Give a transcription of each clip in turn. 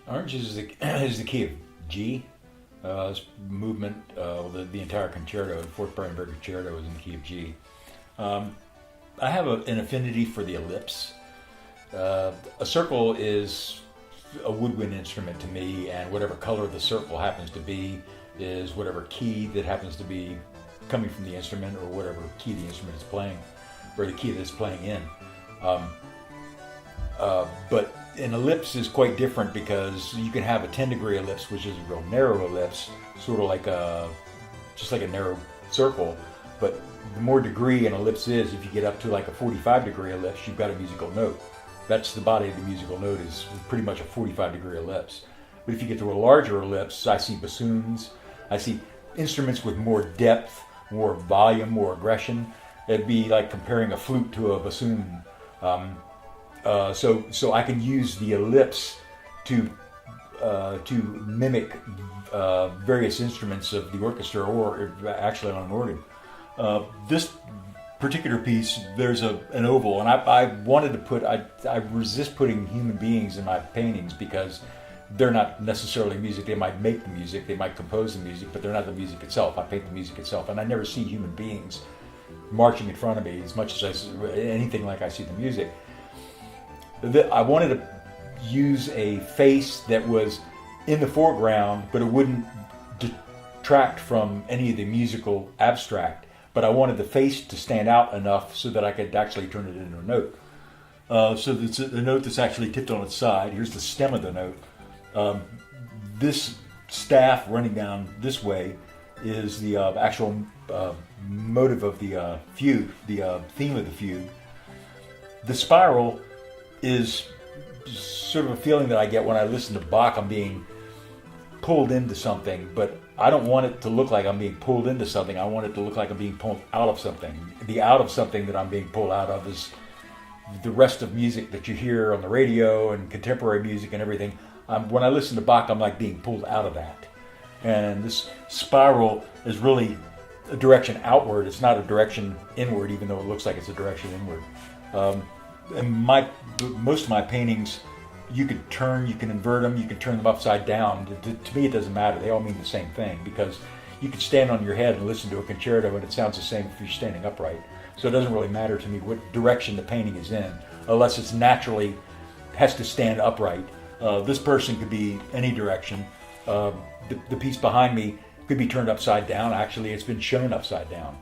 Orange is the is the key of G. This movement, the entire concerto, the Fourth Brandenburg Concerto, is in the key of G. I have an affinity for the ellipse. A circle is a woodwind instrument to me, and whatever color the circle happens to be is whatever key that happens to be coming from the instrument, or whatever key the instrument is playing, or the key that it's playing in. But an ellipse is quite different, because you can have a 10-degree ellipse, which is a real narrow ellipse, sort of like just like a narrow circle. But the more degree an ellipse is, if you get up to like a 45-degree ellipse, you've got a musical note. That's the body of the musical note, is pretty much a 45-degree ellipse. But if you get to a larger ellipse, I see bassoons, I see instruments with more depth, more volume, more aggression. It'd be like comparing a flute to a bassoon. So I can use the ellipse to mimic various instruments of the orchestra, or actually on an organ. This particular piece, there's an oval, and I wanted to put, I resist putting human beings in my paintings, because they're not necessarily music. They might make the music, they might compose the music, but they're not the music itself. I paint the music itself, and I never see human beings marching in front of me as much as I see anything like I see the music. I wanted to use a face that was in the foreground, but it wouldn't detract from any of the musical abstract. But I wanted the face to stand out enough so that I could actually turn it into a note. So it's a note that's actually tipped on its side. Here's the stem of the note. This staff running down this way is the actual motive of the fugue, the theme of the fugue. The spiral is sort of a feeling that I get when I listen to Bach. I'm being pulled into something, but I don't want it to look like I'm being pulled into something. I want it to look like I'm being pulled out of something. The out of something that I'm being pulled out of is the rest of music that you hear on the radio and contemporary music and everything. When I listen to Bach, I'm like being pulled out of that. And this spiral is really a direction outward. It's not a direction inward, even though it looks like it's a direction inward. And most of my paintings, you can invert them, you can turn them upside down. To me, it doesn't matter. They all mean the same thing, because you can stand on your head and listen to a concerto, and it sounds the same if you're standing upright. So it doesn't really matter to me what direction the painting is in, unless it's naturally has to stand upright. This person could be any direction. The piece behind me could be turned upside down. Actually, it's been shown upside down.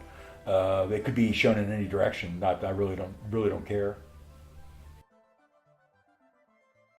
It could be shown in any direction. I really don't care.